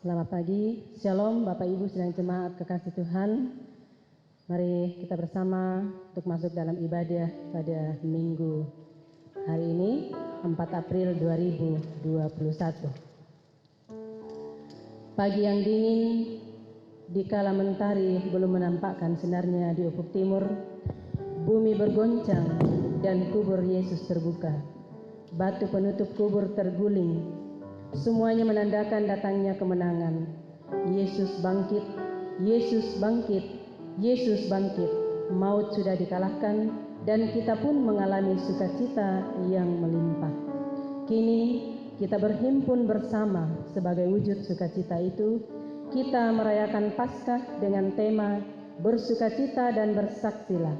Selamat pagi, Shalom Bapak Ibu sidang jemaat kekasih Tuhan. Mari kita bersama untuk masuk dalam ibadah pada minggu hari ini 4 April 2021. Pagi yang dingin, dikala mentari belum menampakkan sinarnya di ufuk timur, bumi bergoncang dan kubur Yesus terbuka. Batu penutup kubur terguling. Semuanya menandakan datangnya kemenangan. Yesus bangkit, Yesus bangkit, Yesus bangkit. Maut sudah dikalahkan dan kita pun mengalami sukacita yang melimpah. Kini kita berhimpun bersama sebagai wujud sukacita itu. Kita merayakan Paskah dengan tema bersukacita dan bersaksilah.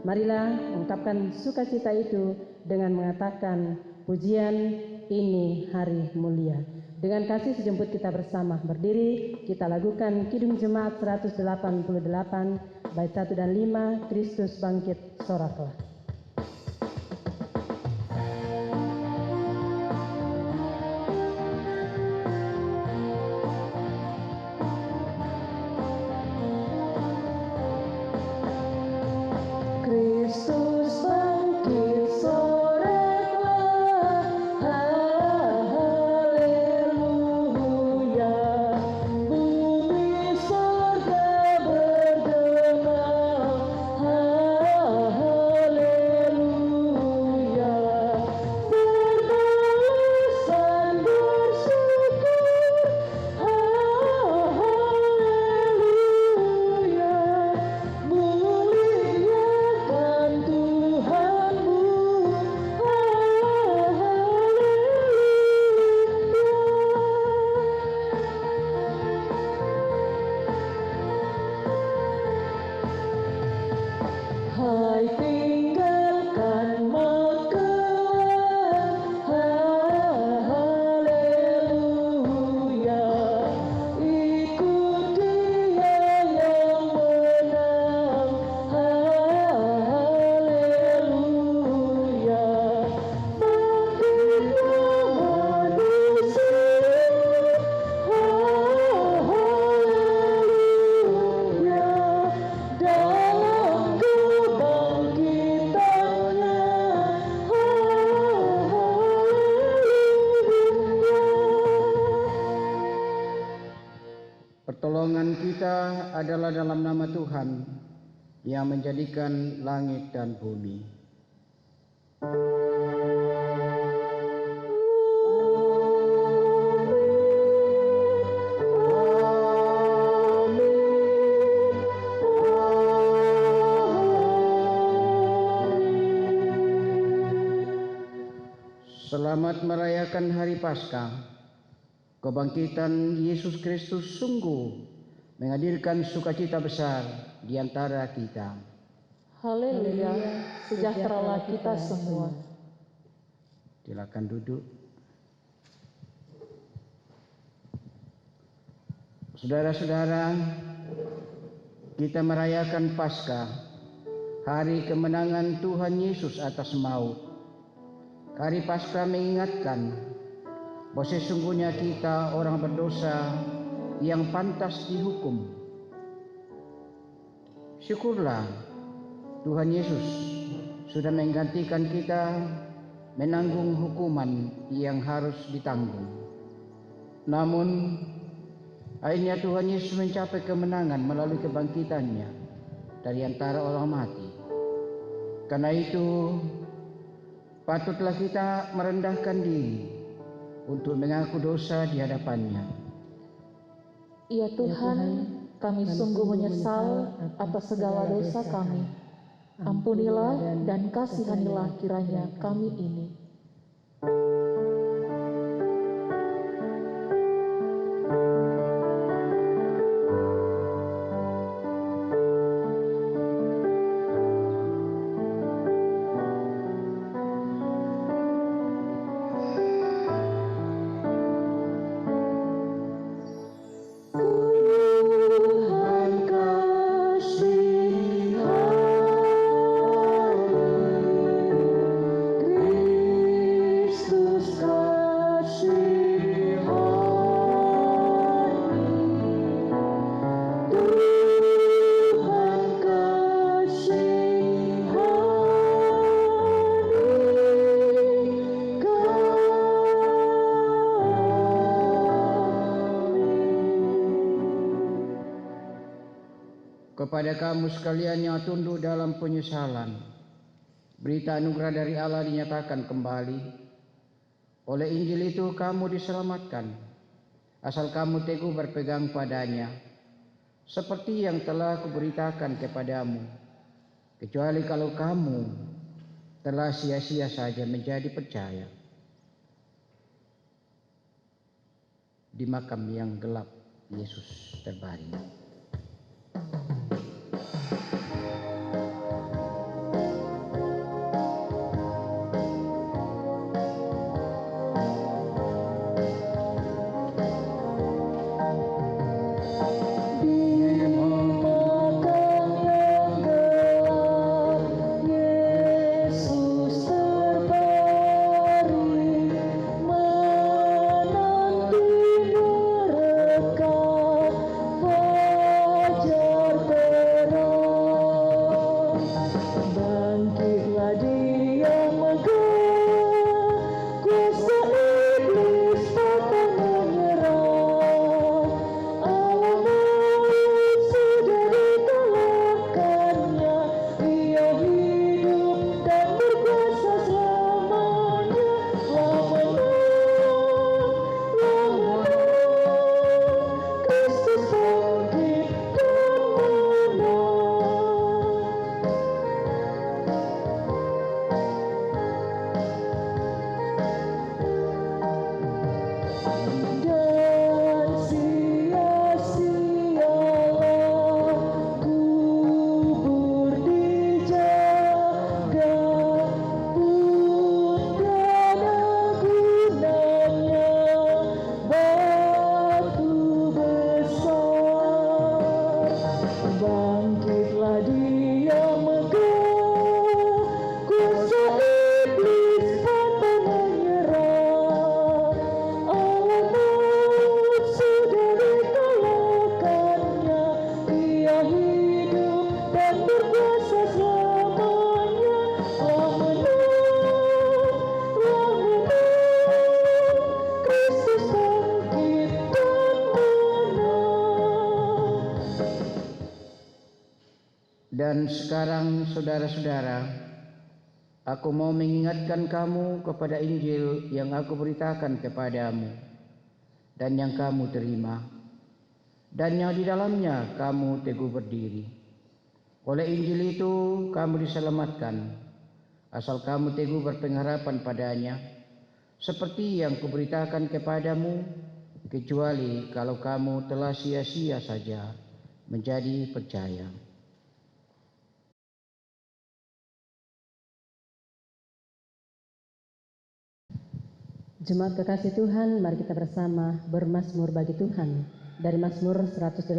Marilah ungkapkan sukacita itu dengan mengatakan pujian, ini hari mulia. Dengan kasih sejemput kita bersama berdiri, kita lakukan Kidung Jemaat 188 bait 1 dan 5, Kristus bangkit soraklah. Kristus bangkit soraklah, haleluya. Bumi surga bergema, haleluya. Berbalasan bersyukur, haleluya. Muliakan Tuhanmu, hai tinggalkan maut kelam, haleluya. Ikut Dia yang menang, haleluya. Bangkitlah manusia, haleluya. Dalam kebangkitannya, haleluya. Pertolongan kita adalah dalam nama Tuhan yang menjadikan langit dan bumi. Selamat merayakan Hari Paskah. Kebangkitan Yesus Kristus sungguh menghadirkan sukacita besar di antara kita. Haleluya, sejahteralah kita semua. Silakan duduk. Saudara-saudara, kita merayakan Paskah, hari kemenangan Tuhan Yesus atas maut. Hari Paskah mengingatkan bahwa sesungguhnya kita orang berdosa yang pantas dihukum. Syukurlah Tuhan Yesus sudah menggantikan kita menanggung hukuman yang harus ditanggung. Namun akhirnya Tuhan Yesus mencapai kemenangan melalui kebangkitannya dari antara orang mati. Karena itu patutlah kita merendahkan diri untuk mengaku dosa di hadapannya. Ya Tuhan, kami sungguh menyesal atas segala dosa kami. Ampunilah dan kasihanilah kiranya kami ini. Tuhan kasihani, Kristus kepada kamu sekalian yang tunduk dalam penyesalan, berita anugerah dari Allah dinyatakan kembali. Oleh Injil itu kamu diselamatkan, asal kamu teguh berpegang padanya, seperti yang telah kuberitakan kepadamu, kecuali kalau kamu telah sia-sia saja menjadi percaya. Di makam yang gelap, Yesus terbaring. Dan sekarang saudara-saudara, aku mau mengingatkan kamu kepada Injil yang aku beritakan kepadamu dan yang kamu terima, dan yang di dalamnya kamu teguh berdiri. Oleh Injil itu kamu diselamatkan, asal kamu teguh berpengharapan padanya, seperti yang kuberitakan kepadamu, kecuali kalau kamu telah sia-sia saja menjadi percaya. Jemaat kekasih Tuhan, mari kita bersama bermazmur bagi Tuhan. Dari Mazmur 118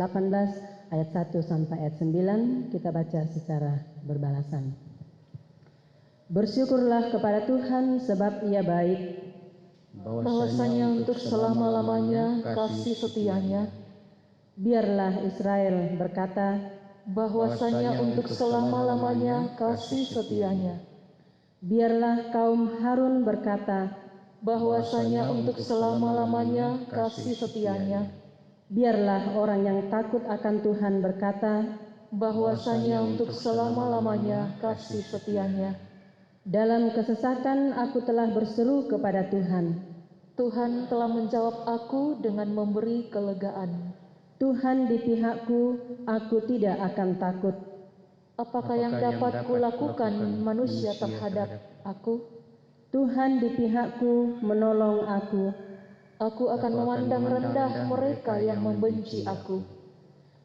ayat 1 sampai ayat 9 kita baca secara berbalasan. Bersyukurlah kepada Tuhan sebab Ia baik, bahwasanya untuk selama-lamanya kasih setianya. Biarlah Israel berkata, Bahwasanya untuk selama-lamanya kasih setianya. Biarlah kaum Harun berkata, Bahwasanya untuk selama-lamanya kasih setianya. Biarlah orang yang takut akan Tuhan berkata, Bahwasanya untuk selama-lamanya kasih setianya. dalam kesesakan aku telah berseru kepada Tuhan. Tuhan telah menjawab aku dengan memberi kelegaan. Tuhan di pihakku, aku tidak akan takut. Apakah yang dapat kulakukan manusia terhadap aku? Tuhan di pihakku, menolong aku. Aku akan memandang rendah mereka yang membenci aku,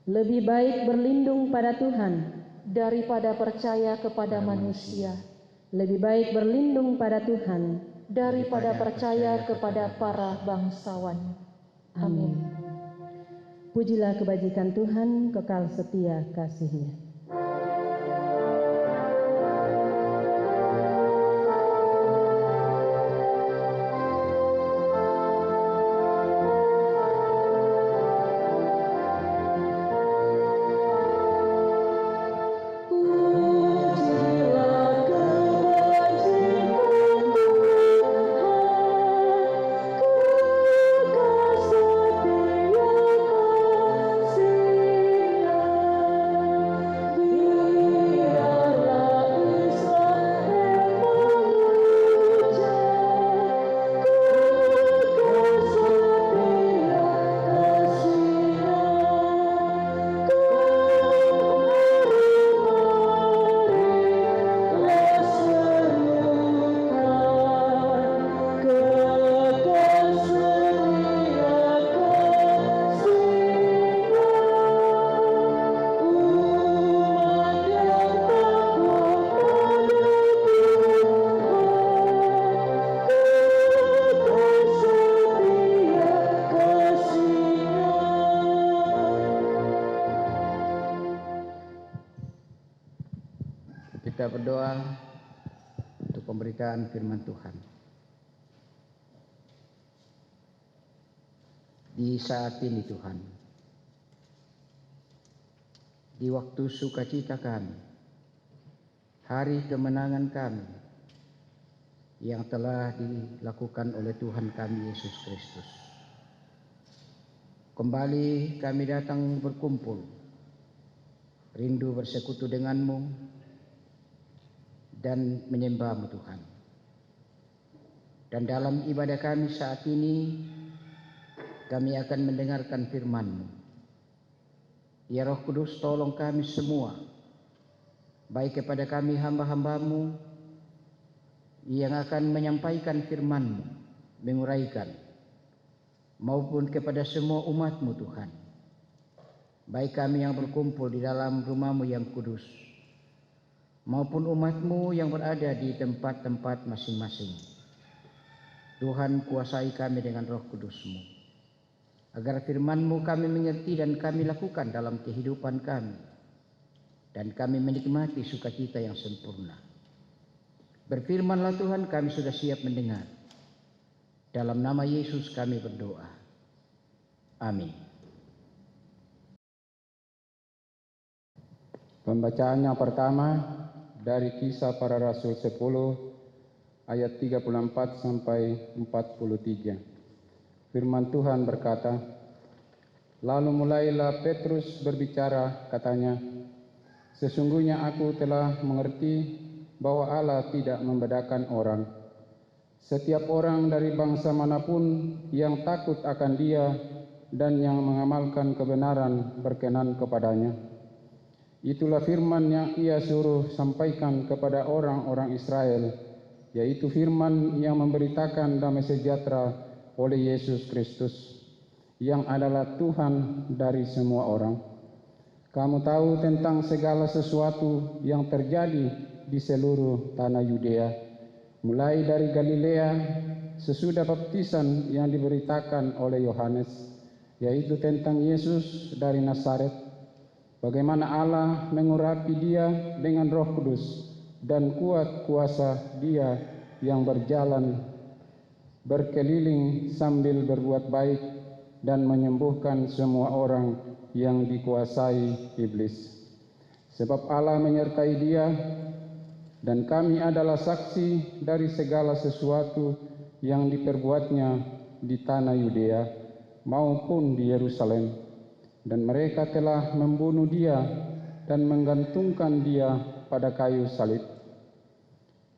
Lebih baik berlindung pada Tuhan daripada percaya kepada manusia, lebih baik berlindung pada Tuhan daripada percaya kepada para bangsawan. Amin. Pujilah kebajikan Tuhan, kekal setia kasih-Nya. kita berdoa untuk pemberitaan firman Tuhan. Di saat ini Tuhan, di waktu sukacita kami, hari kemenangan kami yang telah dilakukan oleh Tuhan kami Yesus Kristus, kembali kami datang berkumpul, rindu bersekutu denganmu dan menyembah-Mu Tuhan. Dan dalam ibadah kami saat ini, kami akan mendengarkan firman-Mu. Ya Roh Kudus, tolong kami semua, baik kepada kami hamba-hamba-Mu yang akan menyampaikan firman-Mu, menguraikan, maupun kepada semua umat-Mu Tuhan, baik kami yang berkumpul di dalam rumah-Mu yang kudus, maupun umat-Mu yang berada di tempat-tempat masing-masing. Tuhan, kuasai kami dengan Roh Kudus-Mu, agar firman-Mu kami mengerti dan kami lakukan dalam kehidupan kami, dan kami menikmati sukacita yang sempurna. Berfirmanlah Tuhan, kami sudah siap mendengar. Dalam nama Yesus kami berdoa. Amin. Pembacaan yang pertama dari Kisah Para Rasul 10 ayat 34 sampai 43. Firman Tuhan berkata, lalu mulailah Petrus berbicara, katanya, sesungguhnya aku telah mengerti bahwa Allah tidak membedakan orang. Setiap orang dari bangsa manapun yang takut akan Dia dan yang mengamalkan kebenaran berkenan kepadanya. Itulah firman yang Ia suruh sampaikan kepada orang-orang Israel, yaitu firman yang memberitakan damai sejahtera oleh Yesus Kristus, yang adalah Tuhan dari semua orang. Kamu tahu tentang segala sesuatu yang terjadi di seluruh tanah Yudea, mulai dari Galilea sesudah baptisan yang diberitakan oleh Yohanes, yaitu tentang Yesus dari Nazaret, bagaimana Allah mengurapi Dia dengan Roh Kudus dan kuat kuasa Dia yang berjalan berkeliling sambil berbuat baik dan menyembuhkan semua orang yang dikuasai iblis. Sebab Allah menyertai Dia, dan kami adalah saksi dari segala sesuatu yang diperbuatnya di tanah Yudea maupun di Yerusalem. Dan mereka telah membunuh Dia dan menggantungkan Dia pada kayu salib.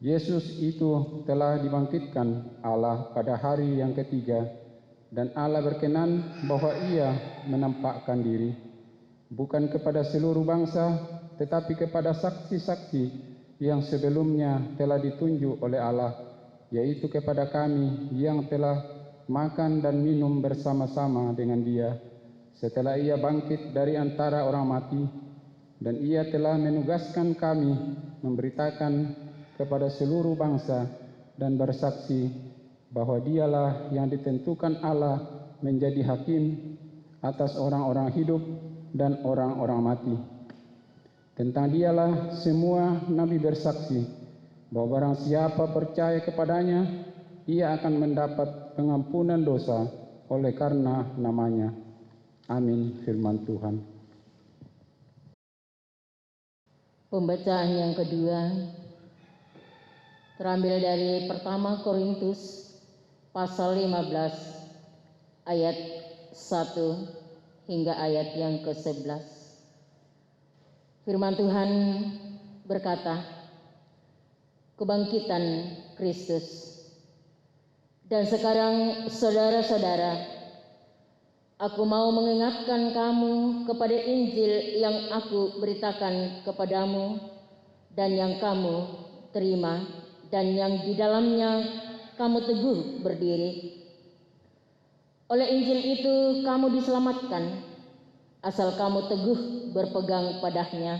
Yesus itu telah dibangkitkan Allah pada hari yang ketiga, dan Allah berkenan bahwa Ia menampakkan diri, bukan kepada seluruh bangsa, tetapi kepada saksi-saksi yang sebelumnya telah ditunjuk oleh Allah, yaitu kepada kami yang telah makan dan minum bersama-sama dengan Dia, setelah Ia bangkit dari antara orang mati, dan Ia telah menugaskan kami memberitakan kepada seluruh bangsa dan bersaksi bahwa Dialah yang ditentukan Allah menjadi hakim atas orang-orang hidup dan orang-orang mati. Tentang Dialah semua nabi bersaksi bahwa barang siapa percaya kepadanya, ia akan mendapat pengampunan dosa oleh karena namanya. Amin. Firman Tuhan. Pembacaan yang kedua terambil dari pertama Korintus pasal 15 ayat 1 hingga ayat yang ke-11. Firman Tuhan berkata, kebangkitan Kristus. Dan sekarang saudara-saudara, aku mau mengingatkan kamu kepada Injil yang aku beritakan kepadamu dan yang kamu terima, dan yang di dalamnya kamu teguh berdiri. Oleh Injil itu kamu diselamatkan, asal kamu teguh berpegang padanya,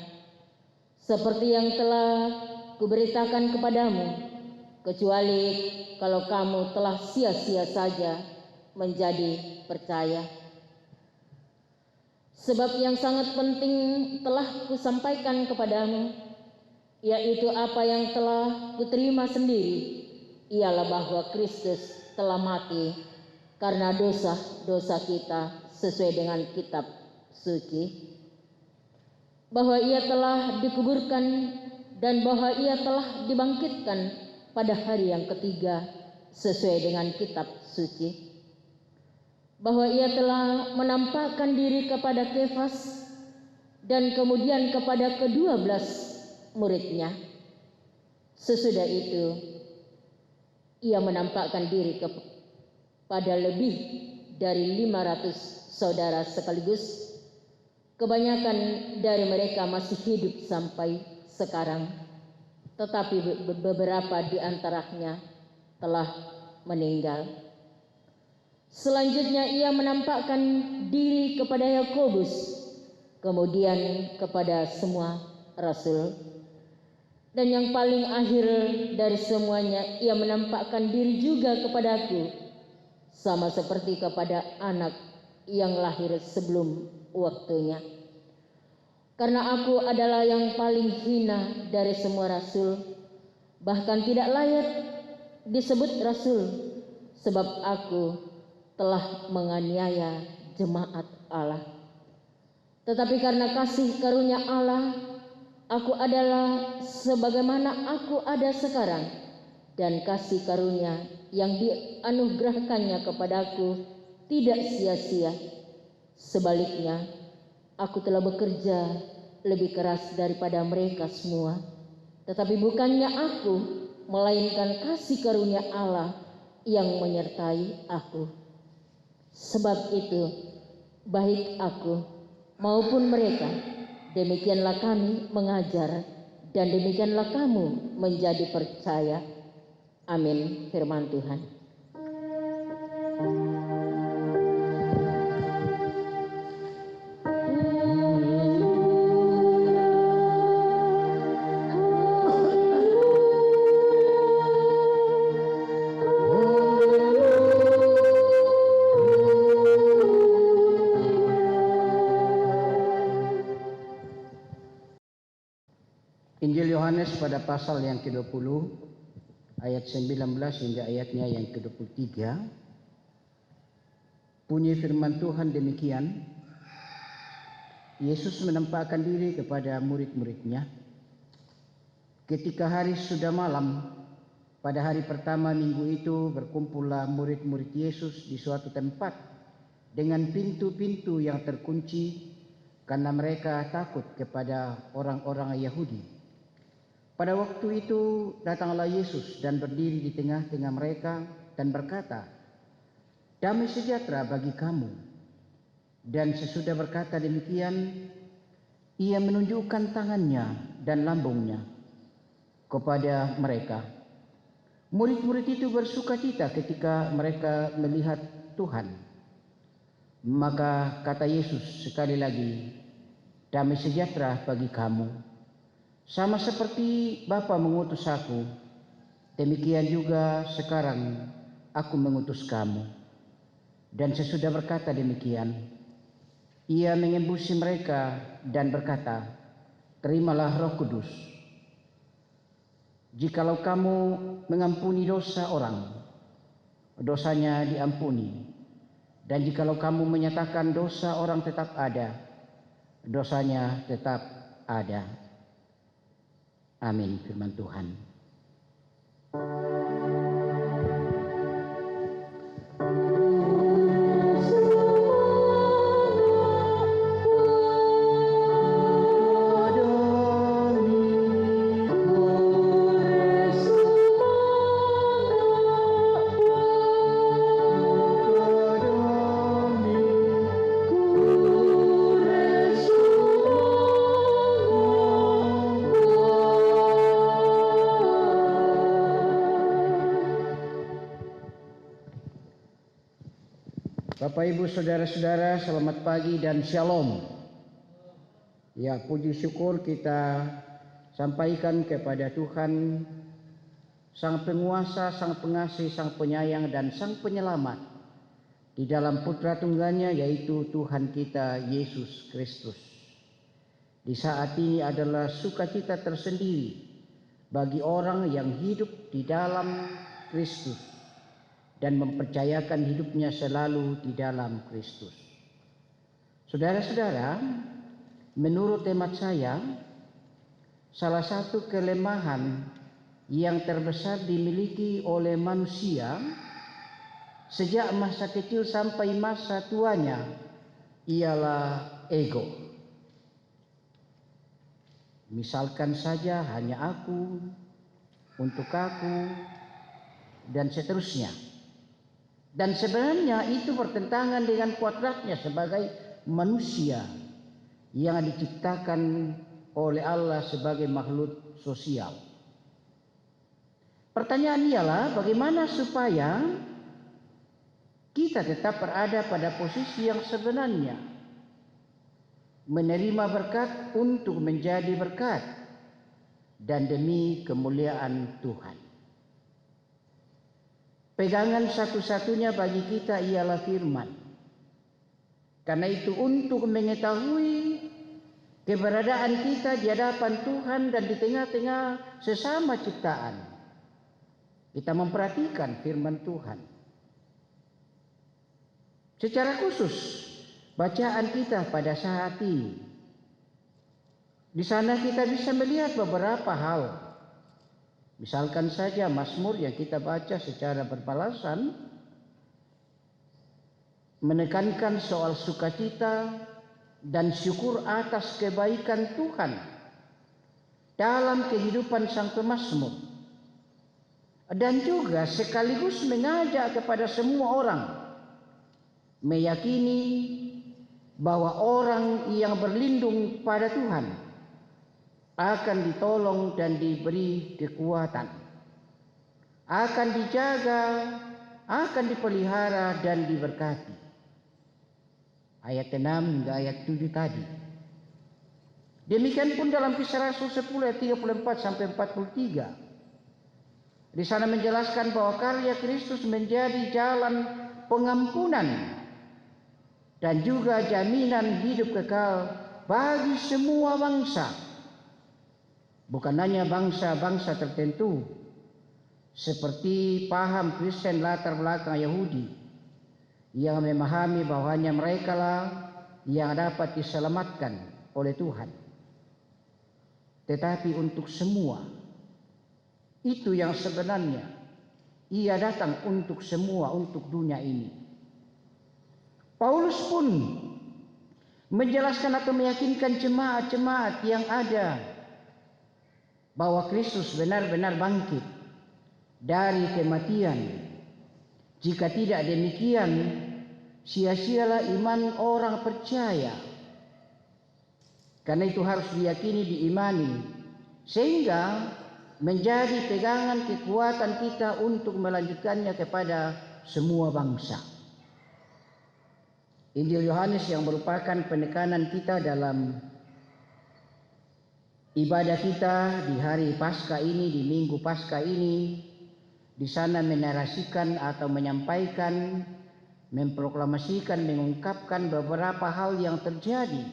seperti yang telah kuberitakan kepadamu, kecuali kalau kamu telah sia-sia saja menjadi percaya. Sebab yang sangat penting telah kusampaikan kepadamu, yaitu apa yang telah kuterima sendiri, ialah bahwa Kristus telah mati karena dosa-dosa kita sesuai dengan kitab suci, bahwa ia telah dikuburkan dan bahwa ia telah dibangkitkan pada hari yang ketiga sesuai dengan kitab suci, bahwa ia telah menampakkan diri kepada Kefas dan kemudian kepada ke-12 muridnya. Sesudah itu ia menampakkan diri kepada lebih dari 500 saudara sekaligus. Kebanyakan dari mereka masih hidup sampai sekarang, tetapi beberapa di antaranya telah meninggal. Selanjutnya ia menampakkan diri kepada Yakobus, kemudian kepada semua rasul. Dan yang paling akhir dari semuanya, ia menampakkan diri juga kepadaku, sama seperti kepada anak yang lahir sebelum waktunya. Karena aku adalah yang paling hina dari semua rasul, bahkan tidak layak disebut rasul, sebab aku telah menganiaya jemaat Allah. Tetapi karena kasih karunia Allah, aku adalah sebagaimana aku ada sekarang, dan kasih karunia yang dianugerahkannya kepadaku tidak sia-sia. Sebaliknya, aku telah bekerja lebih keras daripada mereka semua. Tetapi bukannya aku, melainkan kasih karunia Allah yang menyertai aku. Sebab itu, baik aku maupun mereka, demikianlah kami mengajar, dan demikianlah kamu menjadi percaya. Amin. Firman Tuhan. Injil Yohanes pada pasal yang ke-20 ayat 19 hingga ayatnya yang ke-23. Bunyi firman Tuhan demikian: Yesus menampakkan diri kepada murid-muridnya. Ketika hari sudah malam, pada hari pertama minggu itu berkumpullah murid-murid Yesus di suatu tempat dengan pintu-pintu yang terkunci, karena mereka takut kepada orang-orang Yahudi. Pada waktu itu datanglah Yesus dan berdiri di tengah-tengah mereka dan berkata, "Damai sejahtera bagi kamu." Dan sesudah berkata demikian, ia menunjukkan tangannya dan lambungnya kepada mereka. Murid-murid itu bersukacita ketika mereka melihat Tuhan. Maka kata Yesus sekali lagi, "Damai sejahtera bagi kamu. Sama seperti Bapa mengutus aku, demikian juga sekarang aku mengutus kamu." Dan sesudah berkata demikian, ia mengembusi mereka dan berkata, "Terimalah Roh Kudus. Jikalau kamu mengampuni dosa orang, dosanya diampuni. Dan jikalau kamu menyatakan dosa orang tetap ada, dosanya tetap ada." Amin. Firman Tuhan. Bapak, Ibu, Saudara-saudara, selamat pagi dan Shalom. Ya, puji syukur kita sampaikan kepada Tuhan, Sang Penguasa, Sang Pengasih, Sang Penyayang, dan Sang Penyelamat di dalam Putra Tunggalnya, yaitu Tuhan kita Yesus Kristus. Di saat ini adalah sukacita tersendiri bagi orang yang hidup di dalam Kristus dan mempercayakan hidupnya selalu di dalam Kristus. Saudara-saudara, menurut hemat saya, salah satu kelemahan yang terbesar dimiliki oleh manusia sejak masa kecil sampai masa tuanya ialah ego. Misalkan saja hanya aku, untuk aku, dan seterusnya. Dan sebenarnya itu bertentangan dengan kodratnya sebagai manusia yang diciptakan oleh Allah sebagai makhluk sosial. Pertanyaan ialah bagaimana supaya kita tetap berada pada posisi yang sebenarnya, menerima berkat untuk menjadi berkat dan demi kemuliaan Tuhan. Pegangan satu-satunya bagi kita ialah firman. Karena itu untuk mengetahui keberadaan kita di hadapan Tuhan dan di tengah-tengah sesama ciptaan, kita memperhatikan firman Tuhan. Secara khusus bacaan kita pada saat ini, di sana kita bisa melihat beberapa hal. Misalkan saja Mazmur yang kita baca secara berpalasan menekankan soal sukacita dan syukur atas kebaikan Tuhan dalam kehidupan sang pemazmur, dan juga sekaligus mengajak kepada semua orang meyakini bahwa orang yang berlindung pada Tuhan akan ditolong dan diberi kekuatan, akan dijaga, akan dipelihara dan diberkati. Ayat 6 hingga ayat 7 tadi. Demikian pun dalam Kisah Rasul 10 ayat 34 sampai 43. Di sana menjelaskan bahwa karya Kristus menjadi jalan pengampunan dan juga jaminan hidup kekal bagi semua bangsa. Bukan hanya bangsa-bangsa tertentu seperti paham Kristen latar belakang Yahudi yang memahami bahwa hanya mereka lah yang dapat diselamatkan oleh Tuhan. Tetapi untuk semua, itu yang sebenarnya Ia datang untuk semua, untuk dunia ini. Paulus pun menjelaskan atau meyakinkan jemaat-jemaat yang ada bahwa Kristus benar-benar bangkit dari kematian. Jika tidak demikian, sia-sialah iman orang percaya. Karena itu harus diyakini, diimani, sehingga menjadi pegangan kekuatan kita untuk melanjutkannya kepada semua bangsa. Injil Yohanes yang merupakan penekanan kita dalam ibadah kita di hari Paskah ini, di Minggu Paskah ini, di sana menarasikan atau menyampaikan, memproklamasikan, mengungkapkan beberapa hal yang terjadi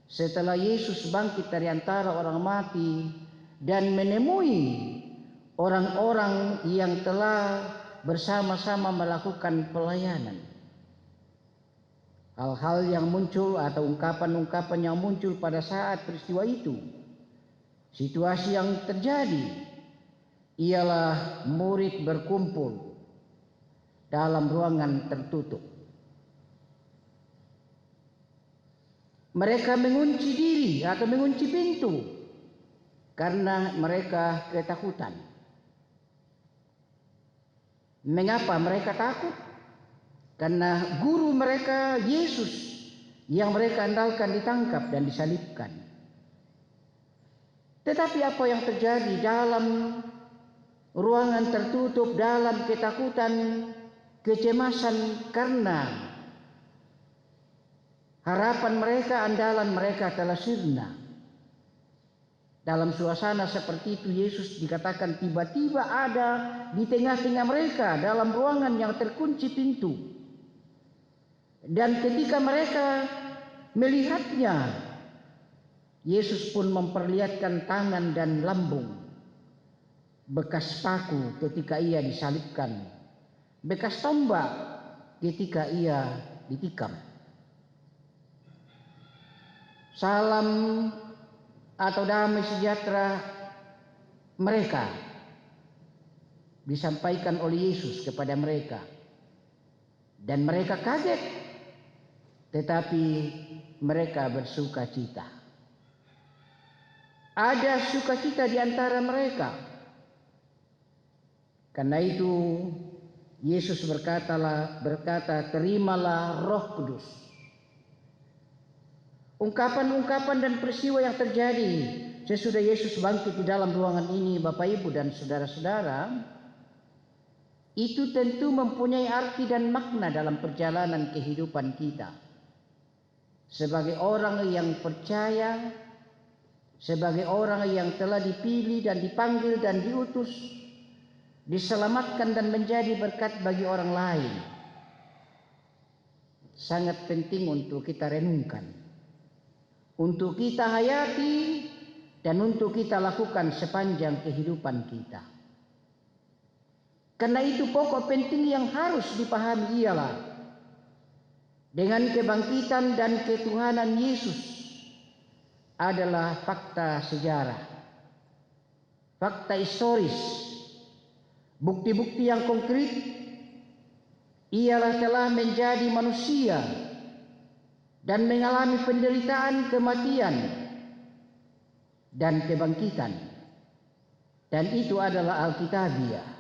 setelah Yesus bangkit dari antara orang mati dan menemui orang-orang yang telah bersama-sama melakukan pelayanan. Hal-hal yang muncul atau ungkapan-ungkapan yang muncul pada saat peristiwa itu, situasi yang terjadi ialah murid berkumpul dalam ruangan tertutup. Mereka mengunci diri atau mengunci pintu karena mereka ketakutan. Mengapa mereka takut? Karena guru mereka, Yesus, yang mereka andalkan, ditangkap dan disalibkan. Tetapi apa yang terjadi dalam ruangan tertutup, dalam ketakutan, kecemasan karena harapan mereka, andalan mereka telah sirna. Dalam suasana seperti itu Yesus dikatakan tiba-tiba ada di tengah-tengah mereka dalam ruangan yang terkunci pintu. Dan ketika mereka melihatnya, Yesus pun memperlihatkan tangan dan lambung bekas paku ketika ia disalibkan, bekas tombak ketika ia ditikam. Salam atau damai sejahtera mereka disampaikan oleh Yesus kepada mereka, dan mereka kaget, tetapi mereka bersuka cita. Ada sukacita di antara mereka. Karena itu Yesus berkata, terimalah Roh Kudus. Ungkapan-ungkapan dan peristiwa yang terjadi sesudah Yesus bangkit di dalam ruangan ini, Bapak Ibu dan saudara-saudara, itu tentu mempunyai arti dan makna dalam perjalanan kehidupan kita. Sebagai orang yang percaya, sebagai orang yang telah dipilih dan dipanggil dan diutus, diselamatkan dan menjadi berkat bagi orang lain, sangat penting untuk kita renungkan, untuk kita hayati, dan untuk kita lakukan sepanjang kehidupan kita. Karena itu pokok penting yang harus dipahami ialah dengan kebangkitan dan ketuhanan Yesus adalah fakta sejarah, fakta historis, bukti-bukti yang konkret. Ialah telah menjadi manusia dan mengalami penderitaan, kematian, dan kebangkitan. Dan itu adalah Alkitabiah.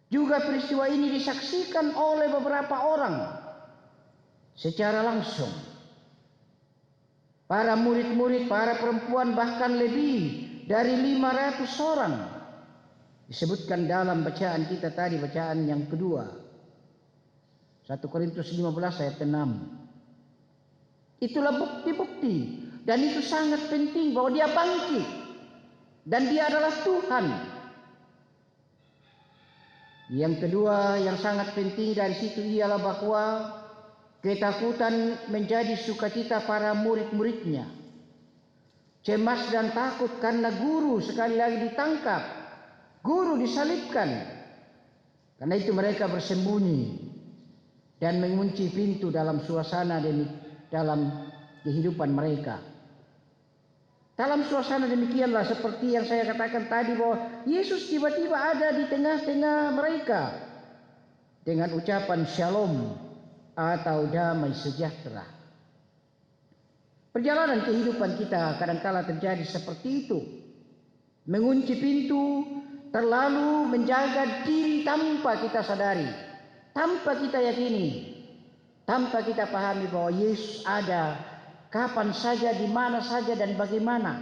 Juga peristiwa ini disaksikan oleh beberapa orang secara langsung. Para murid-murid, para perempuan, bahkan lebih dari 500 orang disebutkan dalam bacaan kita tadi, bacaan yang kedua, 1 Korintus 15 ayat 6. Itulah bukti-bukti, dan itu sangat penting bahwa dia bangkit dan dia adalah Tuhan. Yang kedua yang sangat penting dari situ ialah bahwa ketakutan menjadi sukacita para murid-muridnya. Cemas dan takut karena guru sekali lagi ditangkap, guru disalibkan. Karena itu mereka bersembunyi dan mengunci pintu dalam suasana dalam kehidupan mereka. Dalam suasana demikianlah seperti yang saya katakan tadi, bahwa Yesus tiba-tiba ada di tengah-tengah mereka dengan ucapan shalom atau damai sejahtera. Perjalanan kehidupan kita kadangkala terjadi seperti itu. Mengunci pintu, terlalu menjaga diri tanpa kita sadari, tanpa kita yakini, tanpa kita pahami bahwa Yesus ada kapan saja, di mana saja, dan bagaimana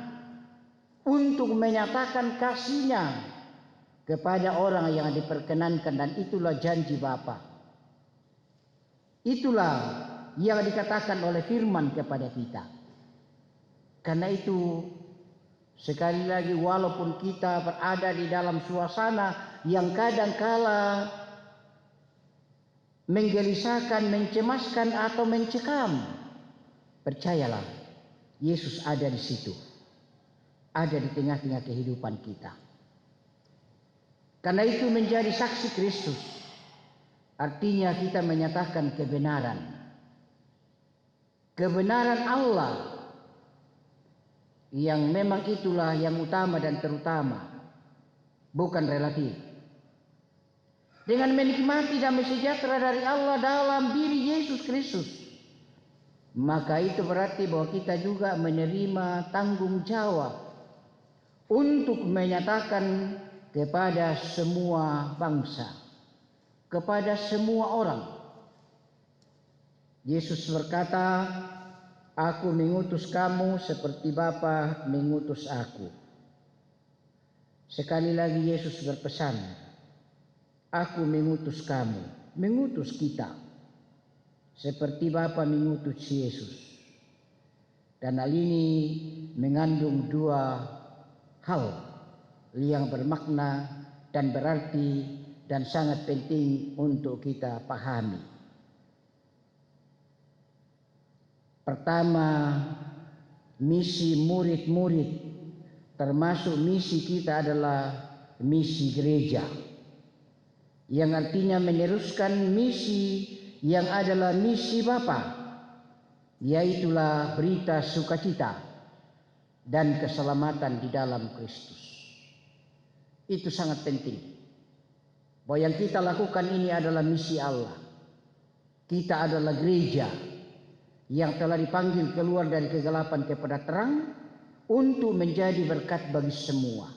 untuk menyatakan kasih-Nya kepada orang yang diperkenankan. Dan itulah janji Bapa. Itulah yang dikatakan oleh firman kepada kita. Karena itu sekali lagi, walaupun kita berada di dalam suasana yang kadangkala menggelisahkan, mencemaskan, atau mencekam, percayalah, Yesus ada di situ, ada di tengah-tengah kehidupan kita. Karena itu menjadi saksi Kristus artinya kita menyatakan kebenaran, kebenaran Allah, yang memang itulah yang utama dan terutama, bukan relatif. Dengan menikmati damai sejahtera dari Allah dalam diri Yesus Kristus, maka itu berarti bahwa kita juga menerima tanggung jawab untuk menyatakan kepada semua bangsa, kepada semua orang. Yesus berkata, "Aku mengutus kamu seperti Bapa mengutus aku." Sekali lagi Yesus berpesan, "Aku mengutus kamu," mengutus kita, seperti Bapa mengutus Yesus. Dan hal ini mengandung dua hal yang bermakna dan berarti dan sangat penting untuk kita pahami. Pertama, misi murid-murid termasuk misi kita adalah misi gereja, yang artinya meneruskan misi yang adalah misi Bapa, yaitulah berita sukacita dan keselamatan di dalam Kristus. Itu sangat penting, bahwa yang kita lakukan ini adalah misi Allah. Kita adalah gereja yang telah dipanggil keluar dari kegelapan kepada terang untuk menjadi berkat bagi semua.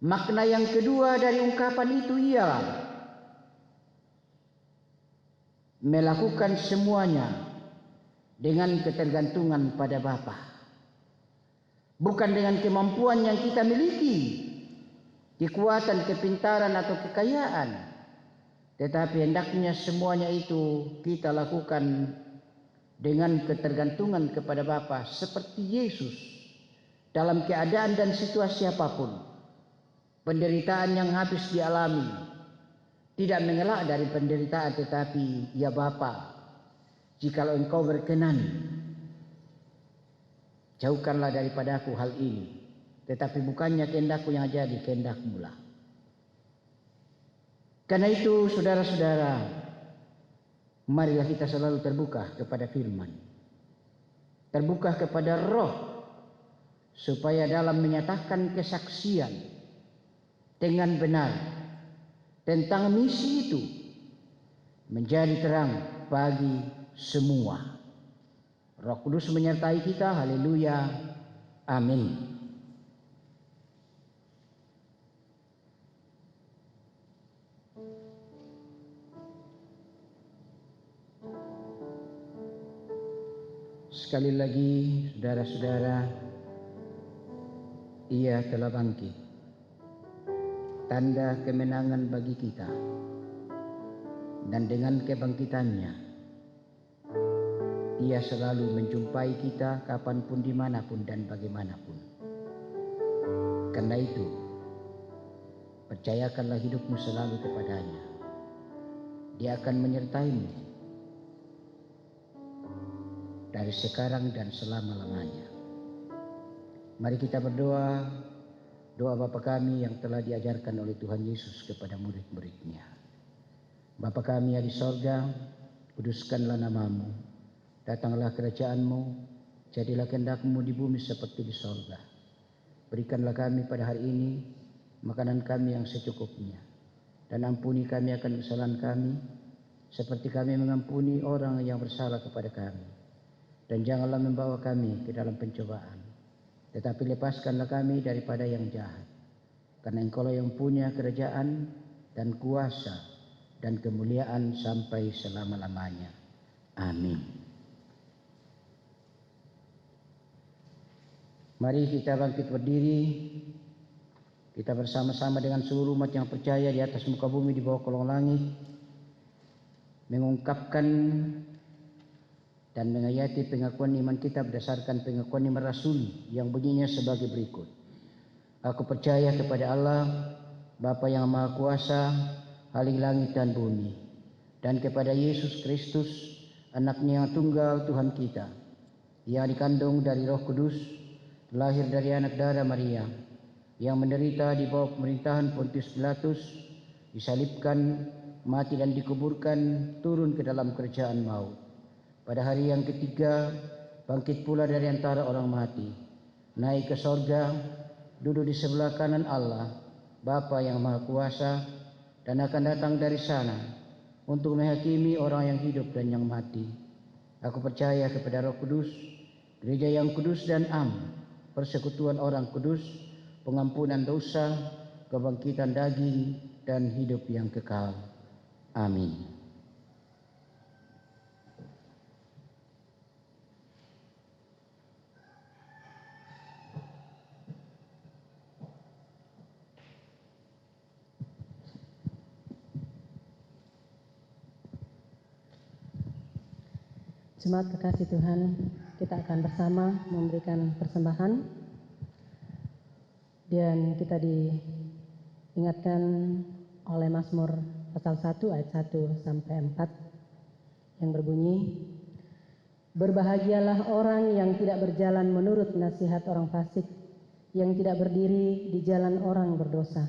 Makna yang kedua dari ungkapan itu ialah melakukan semuanya dengan ketergantungan pada Bapa. Bukan dengan kemampuan yang kita miliki, kekuatan, kepintaran atau kekayaan, tetapi hendaknya semuanya itu kita lakukan dengan ketergantungan kepada Bapa, seperti Yesus dalam keadaan dan situasi apapun, penderitaan yang habis dialami, tidak mengelak dari penderitaan, tetapi ya Bapa, jikalau Engkau berkenan, jauhkanlah daripadaku hal ini, tetapi bukannya kehendakku yang jadi, kehendak-Mu lah. Karena itu saudara-saudara, marilah kita selalu terbuka kepada firman, terbuka kepada Roh, supaya dalam menyatakan kesaksian dengan benar tentang misi itu menjadi terang bagi semua. Roh Kudus menyertai kita, haleluya, amin. Sekali lagi saudara-saudara, Ia telah bangkit, tanda kemenangan bagi kita, dan dengan kebangkitannya Ia selalu menjumpai kita kapanpun, dimanapun dan bagaimanapun. Karena itu percayakanlah hidupmu selalu kepadanya. Dia akan menyertaimu dari sekarang dan selama-lamanya. Mari kita berdoa, doa Bapa kami yang telah diajarkan oleh Tuhan Yesus kepada murid-murid-Nya. Bapa kami yang di sorga, kuduskanlah nama-Mu, datanglah kerajaan-Mu, jadilah kehendak-Mu di bumi seperti di sorga. Berikanlah kami pada hari ini makanan kami yang secukupnya, dan ampuni kami akan kesalahan kami, seperti kami mengampuni orang yang bersalah kepada kami. Dan janganlah membawa kami ke dalam pencobaan, tetapi lepaskanlah kami daripada yang jahat. Karena Engkau-lah yang punya kerajaan dan kuasa dan kemuliaan sampai selama-lamanya. Amin. Mari kita bangkit berdiri. Kita bersama-sama dengan seluruh umat yang percaya di atas muka bumi, di bawah kolong langit, mengungkapkan dan menghayati pengakuan iman kita berdasarkan pengakuan iman rasuli yang bunyinya sebagai berikut. Aku percaya kepada Allah, Bapa yang Maha Kuasa, Haling langit dan bumi, dan kepada Yesus Kristus, Anaknya yang tunggal Tuhan kita, yang dikandung dari Roh Kudus, lahir dari anak darah Maria, yang menderita di bawah pemerintahan Pontius Pilatus, disalibkan, mati dan dikuburkan, turun ke dalam kerajaan maut. Pada hari yang ketiga, bangkit pula dari antara orang mati, naik ke sorga, duduk di sebelah kanan Allah, Bapa yang Maha Kuasa, dan akan datang dari sana untuk menghakimi orang yang hidup dan yang mati. Aku percaya kepada Roh Kudus, gereja yang kudus dan am, persekutuan orang kudus, pengampunan dosa, kebangkitan daging, dan hidup yang kekal. Amin. Jemaat kekasih Tuhan, kita akan bersama memberikan persembahan, dan kita diingatkan oleh Mazmur pasal 1 ayat 1 sampai 4 yang berbunyi, berbahagialah orang yang tidak berjalan menurut nasihat orang fasik, yang tidak berdiri di jalan orang berdosa,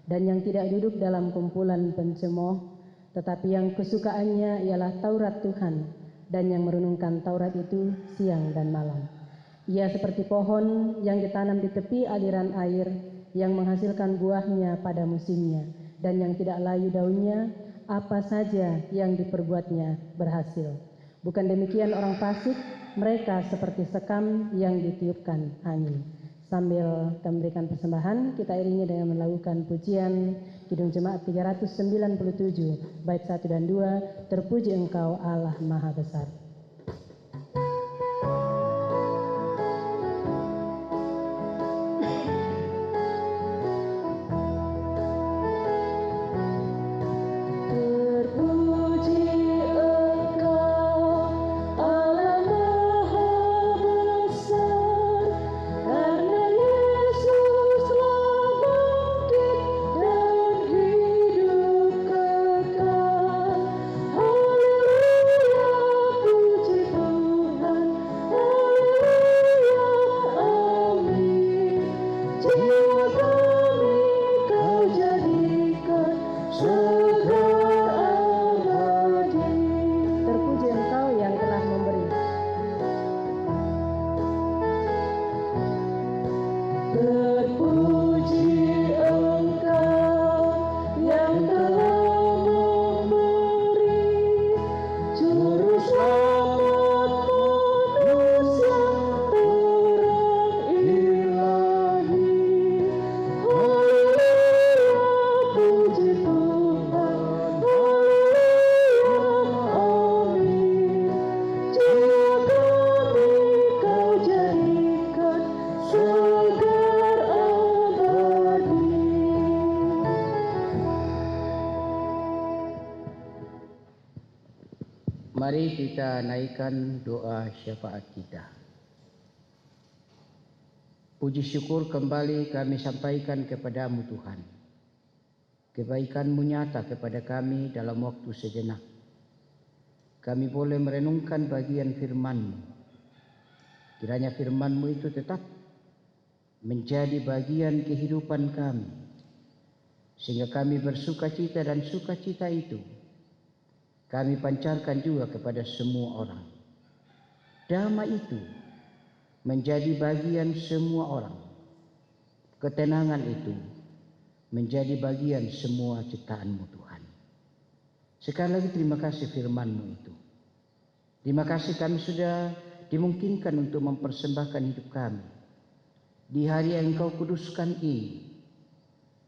dan yang tidak duduk dalam kumpulan pencemooh, tetapi yang kesukaannya ialah Taurat Tuhan, dan yang merenungkan Taurat itu siang dan malam. Ia seperti pohon yang ditanam di tepi aliran air, yang menghasilkan buahnya pada musimnya, dan yang tidak layu daunnya, apa saja yang diperbuatnya berhasil. Bukan demikian orang fasik, mereka seperti sekam yang ditiupkan angin. Sambil kita memberikan persembahan, kita iringi dengan melakukan pujian Kidung Jemaat 397, bait 1 dan 2, Terpuji Engkau Allah Maha Besar. Mari kita naikkan doa syafaat kita. Puji syukur kembali kami sampaikan kepada-Mu Tuhan. Kebaikan-Mu nyata kepada kami dalam waktu sejenak. Kami boleh merenungkan bagian firman-Mu. Kiranya firman-Mu itu tetap menjadi bagian kehidupan kami, sehingga kami bersukacita, dan sukacita itu kami pancarkan juga kepada semua orang. Damai itu menjadi bagian semua orang. Ketenangan itu menjadi bagian semua ciptaan-Mu Tuhan. Sekali lagi terima kasih firman-Mu itu. Terima kasih kami sudah dimungkinkan untuk mempersembahkan hidup kami di hari yang Engkau kuduskan ini.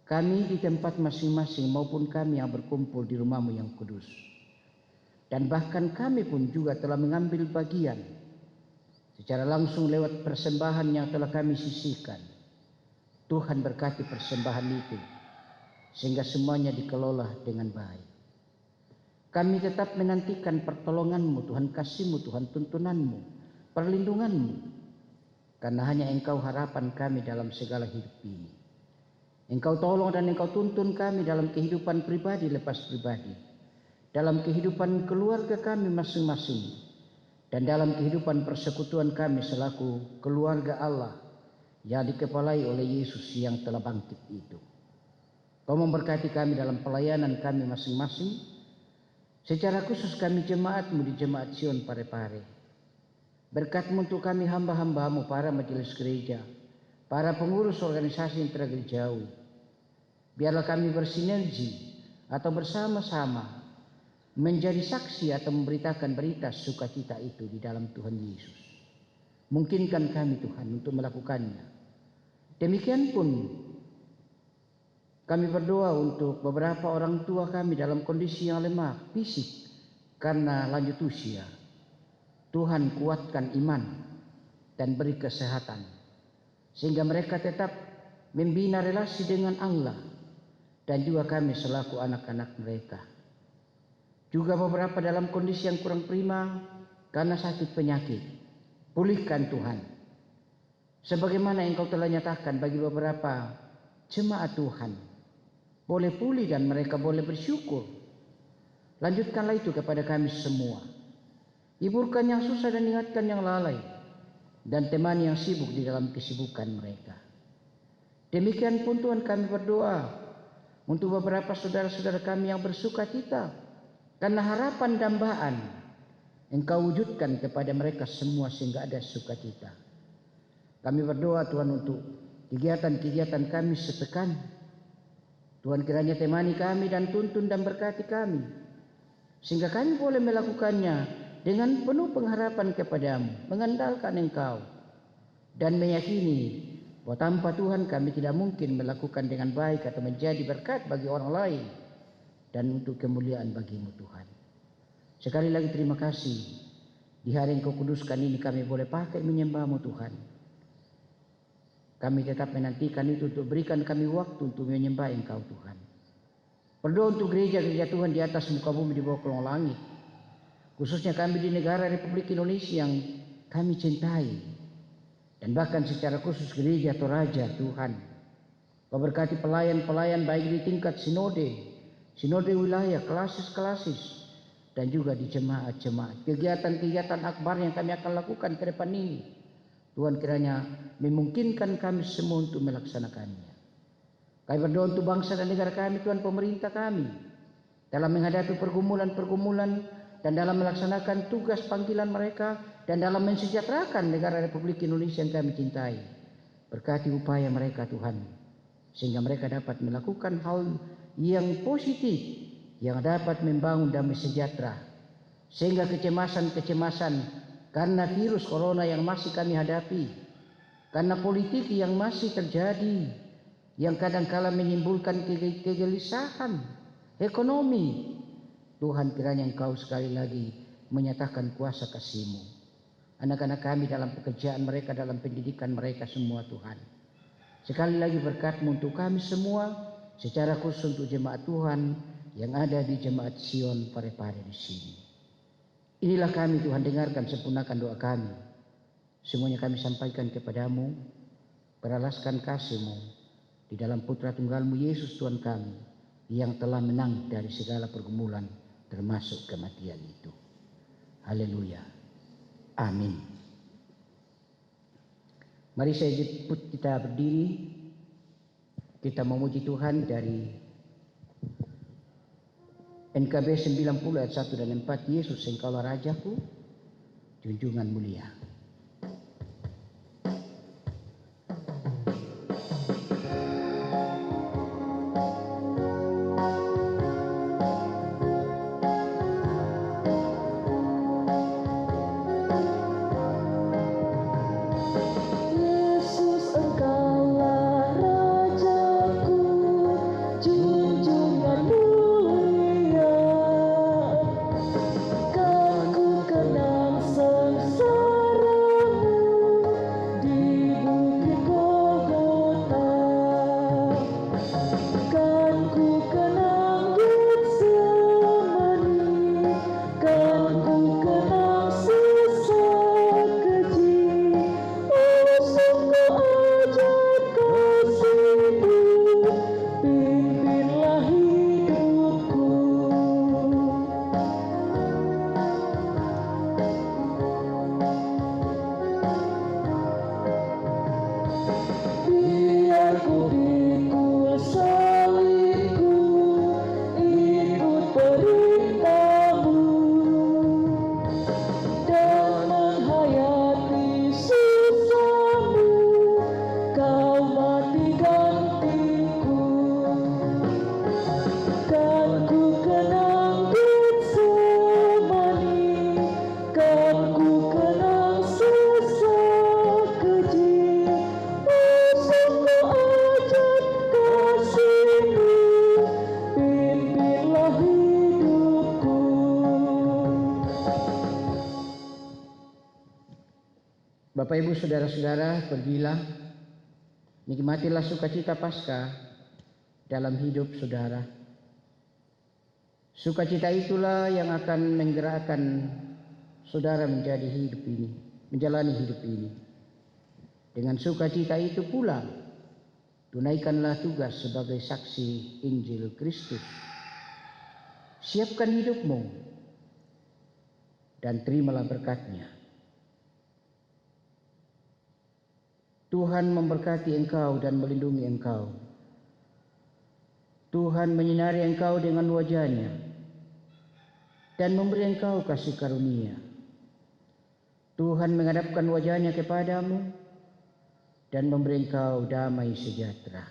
Kami di tempat masing-masing maupun kami yang berkumpul di rumah-Mu yang kudus. Dan bahkan kami pun juga telah mengambil bagian secara langsung lewat persembahan yang telah kami sisihkan. Tuhan berkati persembahan itu sehingga semuanya dikelola dengan baik. Kami tetap menantikan pertolongan-Mu Tuhan, kasih-Mu Tuhan, tuntunan-Mu, perlindungan-Mu. Karena hanya Engkau harapan kami dalam segala hidup ini. Engkau tolong dan Engkau tuntun kami dalam kehidupan pribadi lepas pribadi, dalam kehidupan keluarga kami masing-masing, dan dalam kehidupan persekutuan kami selaku keluarga Allah yang dikepalai oleh Yesus yang telah bangkit itu. Kau memberkati kami dalam pelayanan kami masing-masing, secara khusus kami jemaat-Mu di Jemaat Sion Parepare. Berkat-Mu untuk kami hamba-hamba-Mu, para majelis gereja, para pengurus organisasi intragerejawi. Biarlah kami bersinergi atau bersama-sama menjadi saksi atau memberitakan berita sukacita itu di dalam Tuhan Yesus. Mungkinkan kami Tuhan untuk melakukannya. Demikian pun kami berdoa untuk beberapa orang tua kami dalam kondisi yang lemah fisik karena lanjut usia. Tuhan kuatkan iman dan beri kesehatan, sehingga mereka tetap membina relasi dengan Allah dan juga kami selaku anak-anak mereka. Juga beberapa dalam kondisi yang kurang prima karena sakit penyakit. Pulihkan Tuhan. Sebagaimana Engkau telah nyatakan bagi beberapa jemaat Tuhan, boleh pulih dan mereka boleh bersyukur. Lanjutkanlah itu kepada kami semua. Hiburkan yang susah dan ingatkan yang lalai, dan temani yang sibuk di dalam kesibukan mereka. Demikian pun Tuhan kami berdoa untuk beberapa saudara-saudara kami yang bersuka cita karena harapan dambaan Engkau wujudkan kepada mereka semua sehingga ada sukacita. Kami berdoa Tuhan untuk kegiatan-kegiatan kami sepekan. Tuhan kiranya temani kami dan tuntun dan berkati kami, sehingga kami boleh melakukannya dengan penuh pengharapan kepadamu, mengandalkan Engkau, dan meyakini bahwa tanpa Tuhan kami tidak mungkin melakukan dengan baik atau menjadi berkat bagi orang lain dan untuk kemuliaan bagimu Tuhan. Sekali lagi terima kasih, di hari yang Kau kuduskan ini kami boleh pakai menyembahmu Tuhan. Kami tetap menantikan itu untuk berikan kami waktu untuk menyembah Engkau Tuhan. Berdoa untuk gereja-gereja Tuhan di atas muka bumi di bawah kolong langit, khususnya kami di negara Republik Indonesia yang kami cintai, dan bahkan secara khusus gereja Toraja Tuhan. Kau berkati pelayan-pelayan baik di tingkat sinode wilayah, kelasis-kelasis, dan juga di jemaat-jemaat. Kegiatan-kegiatan akbar yang kami akan lakukan ke depan ini, Tuhan kiranya memungkinkan kami semua untuk melaksanakannya. Kami berdoa untuk bangsa dan negara kami, Tuhan, pemerintah kami, dalam menghadapi pergumulan-pergumulan dan dalam melaksanakan tugas panggilan mereka dan dalam mensejahterakan negara Republik Indonesia yang kami cintai. Berkati upaya mereka Tuhan, sehingga mereka dapat melakukan hal yang positif yang dapat membangun damai sejahtera, sehingga kecemasan-kecemasan karena virus corona yang masih kami hadapi, karena politik yang masih terjadi, yang kadang-kala menimbulkan kegelisahan ekonomi, Tuhan kiranya Engkau sekali lagi menyatakan kuasa kasih-Mu. Anak-anak kami dalam pekerjaan mereka, dalam pendidikan mereka semua Tuhan. Sekali lagi berkat-Mu untuk kami semua, secara khusus untuk jemaat Tuhan yang ada di Jemaat Sion Parepare di sini. Inilah kami Tuhan, dengarkan, sempurnakan doa kami. Semuanya kami sampaikan kepadamu, beralaskan kasih-Mu di dalam Putra Tunggal-Mu Yesus Tuhan kami, yang telah menang dari segala pergumulan termasuk kematian itu. Haleluya. Amin. Mari saya jemput kita berdiri. Kita memuji Tuhan dari NKB 90 ayat 1 dan 4. Yesus Engkaulah Rajaku, junjungan mulia. Yesus Engkaulah Rajaku, junjungan mulia. Kan ku kenang sengsaramu di bukit Golgota. Kan ku kenang Getsemani, kan ku kenang siksa keji. Oh, sungguh ajaib kasih-Mu, pimpinlah hidupku. Biar ku pikul salibku, ikut perintah-Mu, dan menghayati siksa-Mu, Kau mati gantiku. Kan ku kenang Getsemani, kan ku kenang siksa keji. Oh, sungguh ajaib kasih-Mu, pimpinlah hidupku. Bapak Ibu saudara-saudara, pergilah, nikmatilah sukacita Paskah dalam hidup saudara. Sukacita itulah yang akan menggerakkan saudara menjadi hidup ini, menjalani hidup ini. Dengan sukacita itu pula, tunaikanlah tugas sebagai saksi Injil Kristus. Siapkan hidupmu dan terimalah berkat-Nya. Tuhan memberkati engkau dan melindungi engkau. Tuhan menyinari engkau dengan wajah-Nya dan memberi engkau kasih karunia. Tuhan menghadapkan wajah-Nya kepadamu dan memberi engkau damai sejahtera.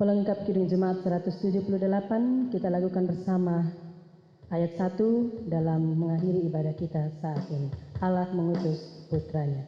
Pelengkap Kidung Jemaat 178 kita lakukan bersama ayat 1 dalam mengakhiri ibadah kita saat ini. Allah mengutus putranya.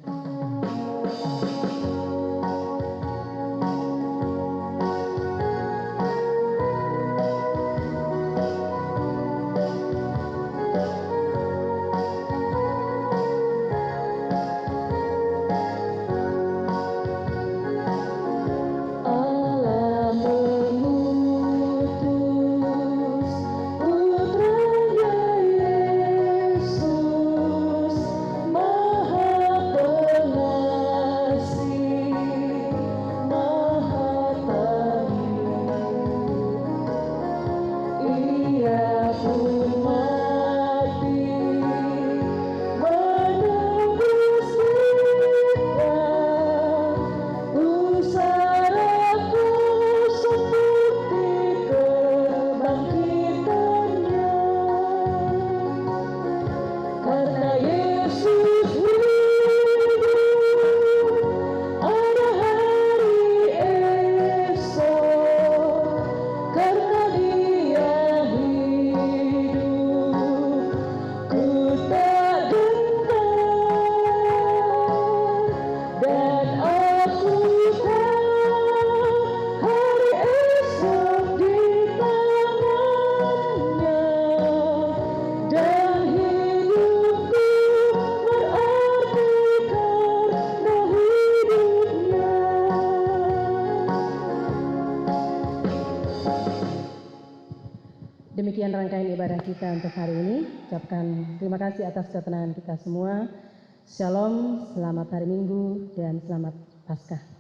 Demikian rangkaian ibadah kita untuk hari ini. Ucapkan terima kasih atas ketenangan kita semua. Shalom, selamat hari Minggu, dan selamat Paskah.